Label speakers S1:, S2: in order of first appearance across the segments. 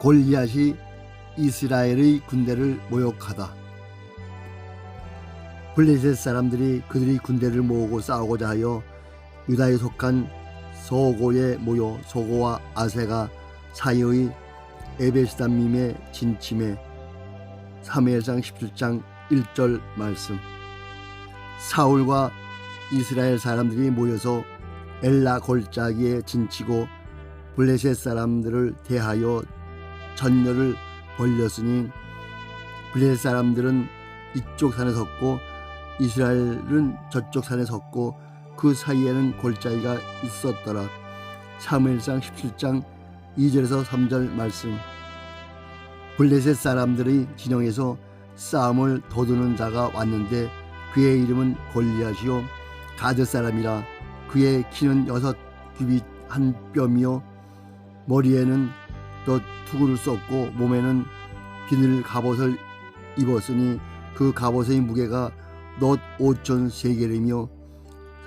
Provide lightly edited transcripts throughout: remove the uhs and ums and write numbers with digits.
S1: 골리앗이 이스라엘의 군대를 모욕하다. 블레셋 사람들이 그들의 군대를 모으고 싸우고자 하여 유다에 속한 소고에 모여 소고와 아세가 사이의 에베스담밈에 진침해. 사무엘상 17장 1절 말씀. 사울과 이스라엘 사람들이 모여서 엘라 골짜기에 진치고 블레셋 사람들을 대하여 전열을 벌렸으니 블레셋 사람들은 이쪽 산에 섰고 이스라엘은 저쪽 산에 섰고 그 사이에는 골짜기가 있었더라. 사무엘상 17장 2절에서 3절 말씀. 블레셋 사람들의 진영에서 싸움을 도두는 자가 왔는데 그의 이름은 골리앗이요 가드 사람이라. 그의 키는 6규빗 한 뼘이요 머리에는 또 투구를 썼고 몸에는 비늘 갑옷을 입었으니 그 갑옷의 무게가 놋 5천 세겔이며.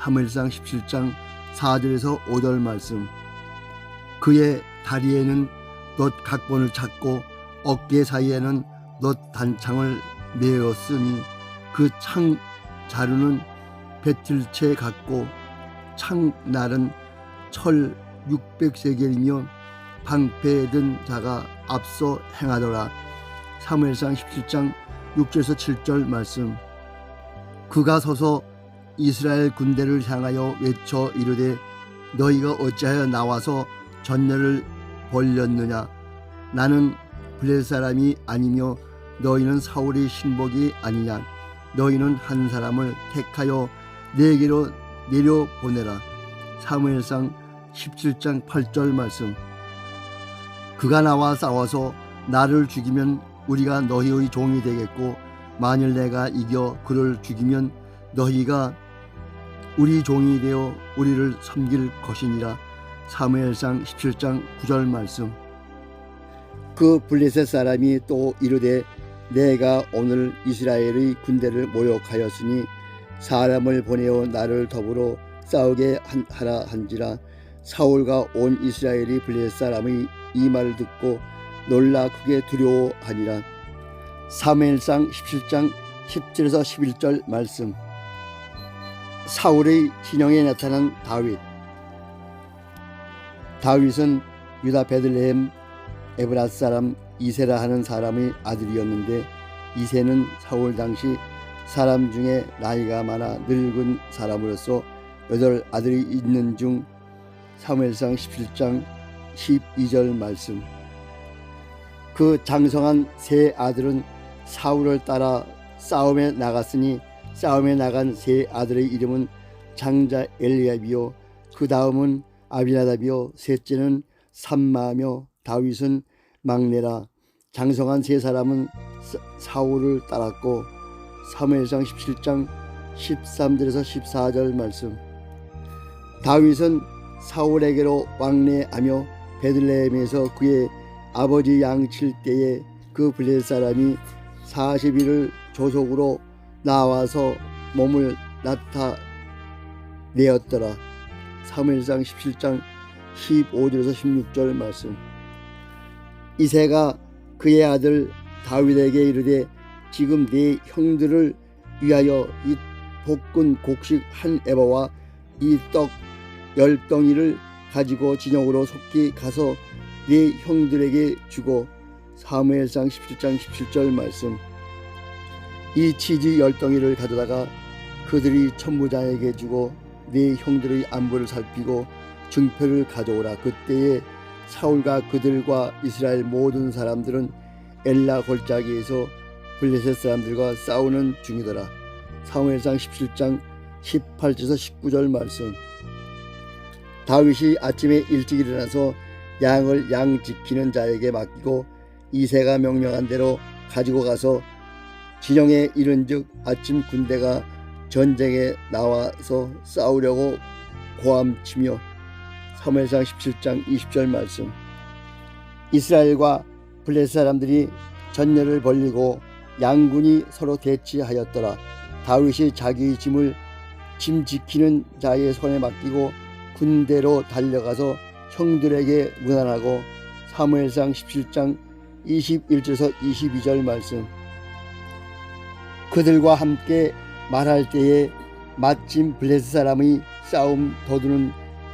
S1: 사무엘상 17장 4절에서 5절 말씀. 그의 다리에는 놋 각본을 찾고 어깨 사이에는 놋 단창을 메었으니 그 창 자루는 배틀채 같고 창날은 철 600세겔이며 방패에 든 자가 앞서 행하더라. 사무엘상 17장 6절에서 7절 말씀. 그가 서서 이스라엘 군대를 향하여 외쳐 이르되 너희가 어찌하여 나와서 전열을 벌렸느냐. 나는 블레셋 사람이 아니며 너희는 사울의 신복이 아니냐. 너희는 한 사람을 택하여 내게로 내려보내라. 사무엘상 17장 8절 말씀. 그가 나와 싸워서 나를 죽이면 우리가 너희의 종이 되겠고 만일 내가 이겨 그를 죽이면 너희가 우리 종이 되어 우리를 섬길 것이니라. 사무엘상 17장 9절 말씀. 그 블레셋 사람이 또 이르되 내가 오늘 이스라엘의 군대를 모욕하였으니 사람을 보내어 나를 더불어 싸우게 하라 한지라. 사울과 온 이스라엘이 블레셋 사람의 이 말을 듣고 놀라 크게 두려워하니라. 사무엘상 17장 10절에서 11절 말씀. 사울의 진영에 나타난 다윗. 다윗은 유다 베들레헴 에브라스 사람 이세라 하는 사람의 아들이었는데 이세는 사울 당시 사람 중에 나이가 많아 늙은 사람으로서 8 아들이 있는 중. 사무엘상 17장 12절 말씀. 그 장성한 세 아들은 사울을 따라 싸움에 나갔으니 싸움에 나간 세 아들의 이름은 장자 엘리압이요 그 다음은 아비나답이요 셋째는 삼마며 다윗은 막내라. 장성한 세 사람은 사울을 따랐고. 사무엘상 17장 13절에서 14절 말씀. 다윗은 사울에게로 왕래하며 베들레헴에서 그의 아버지 양칠 때에 그 블레셋 사람이 40일을 조속으로 나와서 몸을 나타내었더라. 사무엘상 17장 15절에서 16절 말씀. 이새가 그의 아들 다윗에게 이르되 지금 네 형들을 위하여 이 볶은 곡식 한 에바와 이 떡 10덩이를 가지고 진영으로 속히 가서 네 형들에게 주고. 사무엘상 17장 17절 말씀. 이 치즈 10덩이를 가져다가 그들이 천부장에게 주고 네 형들의 안부를 살피고 증표를 가져오라. 그때에 사울과 그들과 이스라엘 모든 사람들은 엘라 골짜기에서 블레셋 사람들과 싸우는 중이더라. 사무엘상 17장 18절에서 19절 말씀. 다윗이 아침에 일찍 일어나서 양을 양 지키는 자에게 맡기고 이새가 명령한 대로 가지고 가서 진영에 이른즉 아침 군대가 전쟁에 나와서 싸우려고 고함치며. 사무엘상 17장 20절 말씀. 이스라엘과 블레셋 사람들이 전열을 벌리고 양군이 서로 대치하였더라. 다윗이 자기 짐을 짐 지키는 자의 손에 맡기고 군대로 달려가서 형들에게 문안하고. 사무엘상 17장 21절에서 22절 말씀. 그들과 함께 말할 때에 마침 블레셋 사람의 싸움 도두는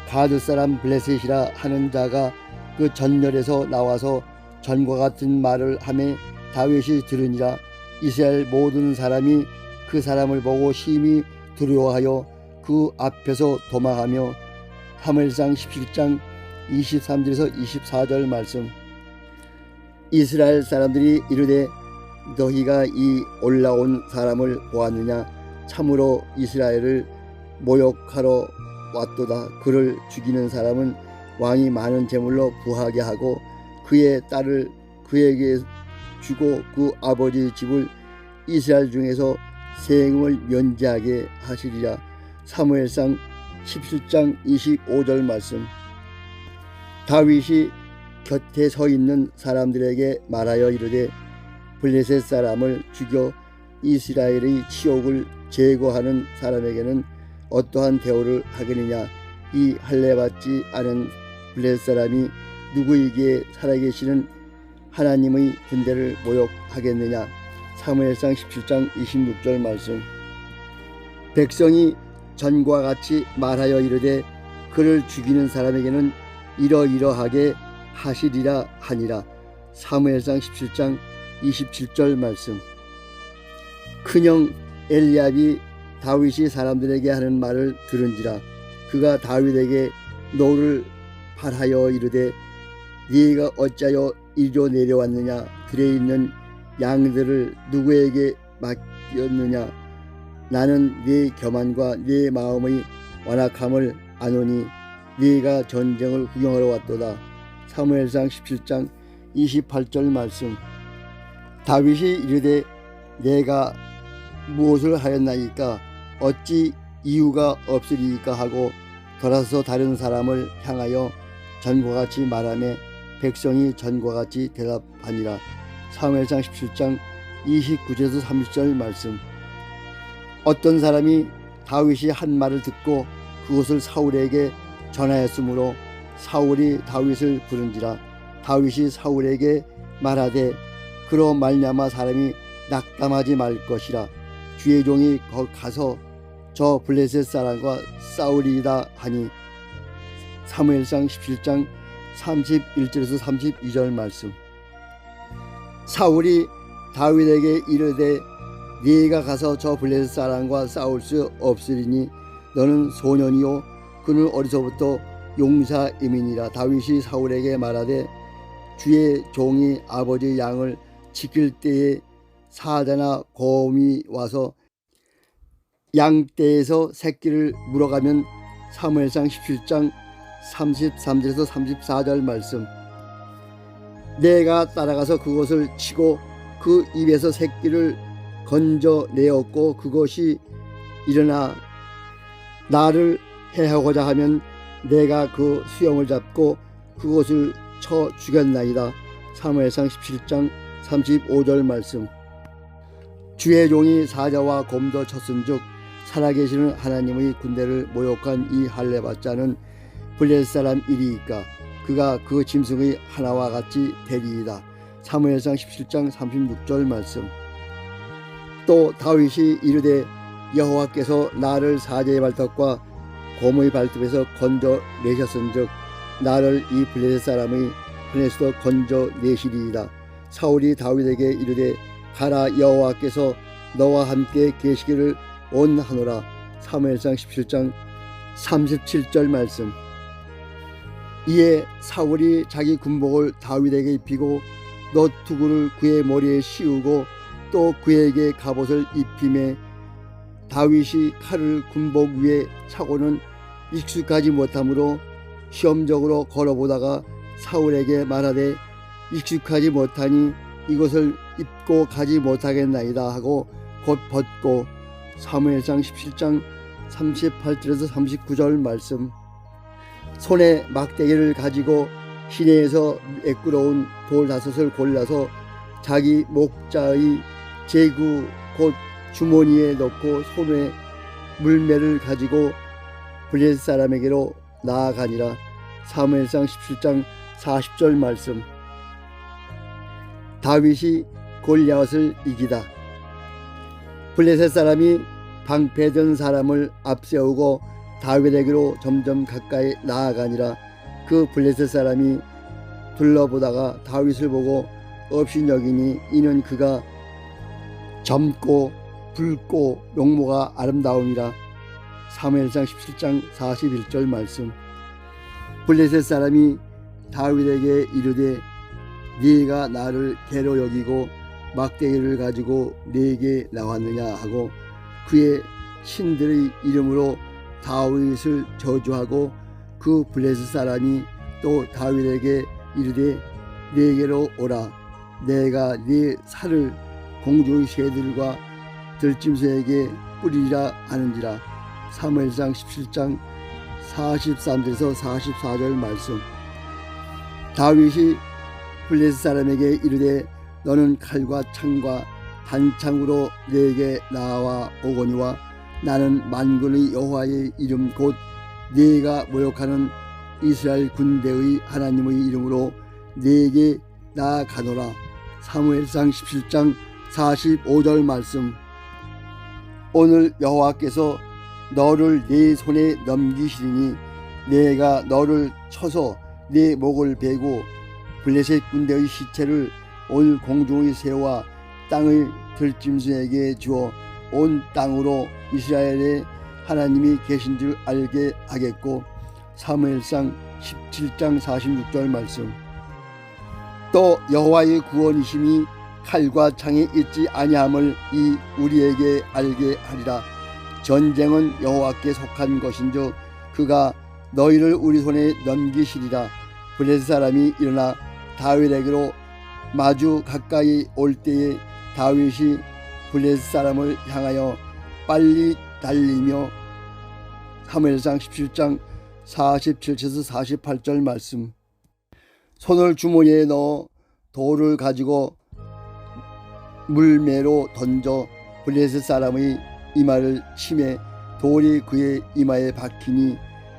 S1: 가드 사람 블레셋이라 하는 자가 그 전열에서 나와서 전과 같은 말을 하매 다윗이 들으니라. 이스라엘 모든 사람이 그 사람을 보고 심히 두려워하여 그 앞에서 도망하며. 사무엘상 17장 23절에서 24절 말씀. 이스라엘 사람들이 이르되 너희가 이 올라온 사람을 보았느냐? 참으로 이스라엘을 모욕하러 왔도다. 그를 죽이는 사람은 왕이 많은 재물로 부하게 하고 그의 딸을 그에게 주고 그 아버지 집을 이스라엘 중에서 세금을 면제하게 하시리라. 사무엘상 17장 25절 말씀. 다윗이 곁에 서 있는 사람들에게 말하여 이르되 블레셋 사람을 죽여 이스라엘의 치욕을 제거하는 사람에게는 어떠한 대우를 하겠느냐? 이 할례받지 않은 블레셋 사람이 누구에게 살아계시는 하나님의 군대를 모욕하겠느냐? 사무엘상 17장 26절 말씀. 백성이 전과 같이 말하여 이르되 그를 죽이는 사람에게는 이러이러하게 하시리라 하니라. 사무엘상 17장 27절 말씀. 큰형 엘리압이 다윗이 사람들에게 하는 말을 들은지라. 그가 다윗에게 노를 발하여 이르되 네가 어찌하여 이리로 내려왔느냐? 들에 있는 양들을 누구에게 맡겼느냐? 나는 네 교만과 네 마음의 완악함을 아노니 네가 전쟁을 구경하러 왔도다. 사무엘상 17장 28절 말씀. 다윗이 이르되 내가 무엇을 하였나이까? 어찌 이유가 없으리이까 하고 돌아서 다른 사람을 향하여 전과 같이 말하며 백성이 전과 같이 대답하니라. 사무엘상 17장 29절에서 30절 말씀. 어떤 사람이 다윗이 한 말을 듣고 그것을 사울에게 전하였으므로 사울이 다윗을 부른지라. 다윗이 사울에게 말하되 그로 말미암아 사람이 낙담하지 말 것이라. 주의 종이 가서 저 블레셋 사람과 싸우리이다 하니. 사무엘상 17장 31절에서 32절 말씀. 사울이 다윗에게 이르되 네가 가서 저 블레셋 사람과 싸울 수 없으리니 너는 소년이요 그는 어려서부터 용사임이니라. 다윗이 사울에게 말하되 주의 종이 아버지 양을 지킬 때에 사자나 곰이 와서 양떼에서 새끼를 물어가면. 사무엘상 17장 33절에서 34절 말씀. 내가 따라가서 그것을 치고 그 입에서 새끼를 건져내었고 그것이 일어나 나를 해하고자 하면 내가 그 수염을 잡고 그것을 쳐 죽였나이다. 사무엘상 17장 35절 말씀. 주의 종이 사자와 곰도 쳤은즉 살아계시는 하나님의 군대를 모욕한 이 할례받자는 블레셋 사람 일이니까 그가 그 짐승의 하나와 같이 되리이다. 사무엘상 17장 36절 말씀. 또 다윗이 이르되 여호와께서 나를 사자의 발톱과 곰의 발톱에서 건져내셨은즉 나를 이 블레셋 사람의 손에서도 건져내시리이다. 사울이 다윗에게 이르되 가라, 여호와께서 너와 함께 계시기를 원하노라. 사무엘상 17장 37절 말씀. 이에 사울이 자기 군복을 다윗에게 입히고 너투구를 그의 머리에 씌우고 또 그에게 갑옷을 입히매 다윗이 칼을 군복 위에 차고는 익숙하지 못하므로 시험적으로 걸어보다가 사울에게 말하되 익숙하지 못하니 이것을 입고 가지 못하겠나이다 하고 곧 벗고. 사무엘상 17장 38절에서 39절 말씀. 손에 막대기를 가지고 시내에서 매끄러운 돌 5을 골라서 자기 목자의 제구 곧 주머니에 넣고 손에 물매를 가지고 블레셋 사람에게로 나아가니라. 사무엘상 17장 40절 말씀. 다윗이 골리앗을 이기다. 블레셋 사람이 방패든 사람을 앞세우고 다윗에게로 점점 가까이 나아가니라. 그 블레셋 사람이 둘러보다가 다윗을 보고 업신여기니 이는 그가 젊고 붉고 용모가 아름다움이라. 사무엘상 17장 41절 말씀. 블레셋 사람이 다윗에게 이르되 네가 나를 개로 여기고 막대기를 가지고 네게 나왔느냐 하고 그의 신들의 이름으로 다윗을 저주하고 그 블레셋 사람이 또 다윗에게 이르되 네게로 오라. 내가 네 살을 공중의 새들과 들짐승에게 뿌리리라 하는지라. 사무엘상 17장 43절에서 44절 말씀. 다윗이 블레셋 사람에게 이르되 너는 칼과 창과 단창으로 내게 나와 오거니와 나는 만군의 여호와의 이름 곧 네가 모욕하는 이스라엘 군대의 하나님의 이름으로 네게 나아가노라. 사무엘상 17장 45절 말씀. 오늘 여호와께서 너를 네 손에 넘기시리니 내가 너를 쳐서 네 목을 베고 블레셋 군대의 시체를 온 공중의 새와 땅의 들짐승에게 주어 온 땅으로 이스라엘의 하나님이 계신 줄 알게 하겠고. 사무엘상 17장 46절 말씀. 또 여호와의 구원이심이 칼과 창에 있지 아니함을 이 우리에게 알게 하리라. 전쟁은 여호와께 속한 것인즉 그가 너희를 우리 손에 넘기시리라. 블레셋 사람이 일어나 다윗에게로 마주 가까이 올 때에 다윗이 블레셋 사람을 향하여 빨리 달리며. 사무엘상 17장 47절에서 48절 말씀. 손을 주머니에 넣어 돌을 가지고 물매로 던져 블레셋 사람의 이마를 치매 돌이 그의 이마에 박히니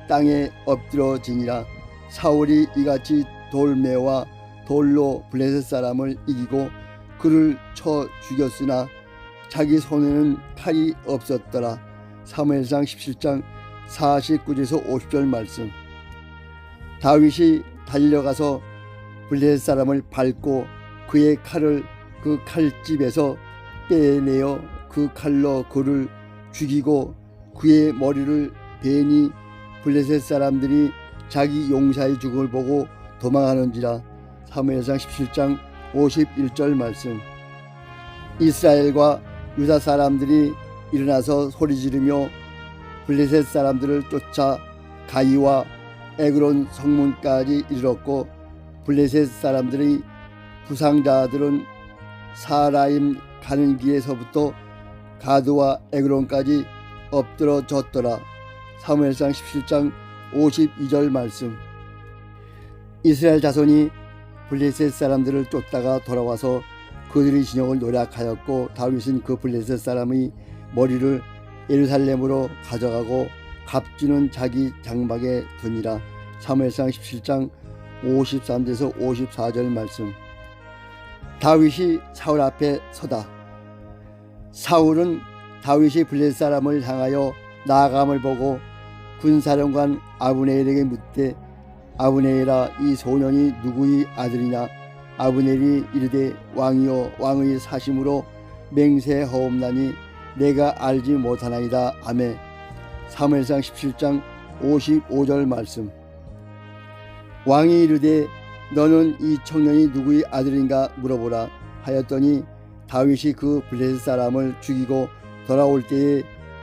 S1: 땅에 엎드러지니라. 사울이 이같이 돌매와 돌로 블레셋 사람을 이기고 그를 쳐 죽였으나 자기 손에는 칼이 없었더라. 사무엘상 17장 49절에서 50절 말씀. 다윗이 달려가서 블레셋 사람을 밟고 그의 칼을 그 칼집에서 빼내어 그 칼로 그를 죽이고 그의 머리를 베니 블레셋 사람들이 자기 용사의 죽음을 보고 도망하는지라. 사무엘상 17장 51절 말씀. 이스라엘과 유다 사람들이 일어나서 소리지르며 블레셋 사람들을 쫓아 가이와 에그론 성문까지 이르렀고 블레셋 사람들의 부상자들은 사라임 가는 길에서부터 가드와 에그론까지 엎드러졌더라. 사무엘상 17장 52절 말씀. 이스라엘 자손이 블레셋 사람들을 쫓다가 돌아와서 그들의 진영을 노략하였고 다윗은 그 블레셋 사람의 머리를 예루살렘으로 가져가고 값주는 자기 장막에 두니라. 사무엘상 17장 53절에서 54절 말씀. 다윗이 사울 앞에 서다. 사울은 다윗이 블레셋 사람을 향하여 나아감을 보고 군사령관 아브네엘에게 묻되 아브네엘아 이 소년이 누구의 아들이냐. 아브넬이 이르되 왕이여 왕의 사심으로 맹세하옵나니 내가 알지 못하나이다 하매. 사무엘상 17장 55절 말씀. 왕이 이르되 너는 이 청년이 누구의 아들인가 물어보라 하였더니 다윗이 그 블레셋 사람을 죽이고 돌아올 때에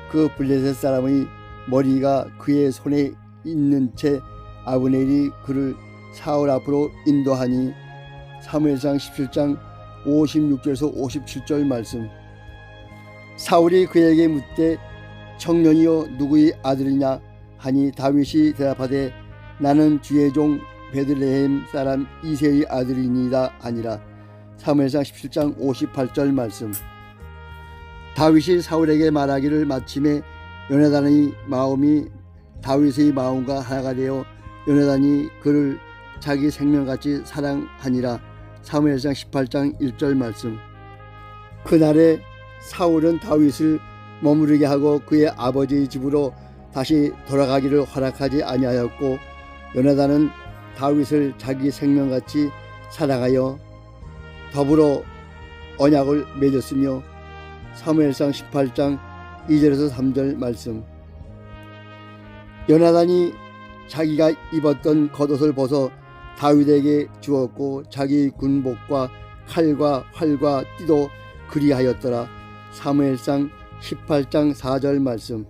S1: 그 블레셋 사람의 머리가 그의 손에 있는 채 아브넬이 그를 사울 앞으로 인도하니. 사무엘상 17장 56절에서 57절 말씀. 사울이 그에게 묻되 청년이여 누구의 아들이냐 하니 다윗이 대답하되 나는 주의 종 베들레헴 사람 이새의 아들이니이다 하니라. 사무엘상 17장 58절 말씀. 다윗이 사울에게 말하기를 마침에 요나단의 마음이 다윗의 마음과 하나가 되어 요나단이 그를 자기 생명같이 사랑하니라. 사무엘상 18장 1절 말씀. 그날에 사울은 다윗을 머무르게 하고 그의 아버지의 집으로 다시 돌아가기를 허락하지 아니하였고 요나단은 다윗을 자기 생명같이 사랑하여 더불어 언약을 맺었으며 사무엘상 18장 2절에서 3절 말씀. 요나단이 자기가 입었던 겉옷을 벗어 다윗에게 주었고 자기 군복과 칼과 활과 띠도 그리하였더라. 사무엘상 18장 4절 말씀.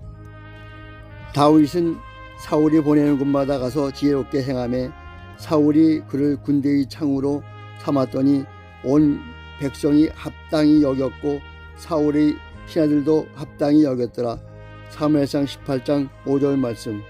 S1: 다윗은 사울이 보내는 곳마다 가서 지혜롭게 행하며 사울이 그를 군대의 창으로 삼았더니 온 백성이 합당히 여겼고 사울의 신하들도 합당히 여겼더라. 사무엘상 18장 5절 말씀.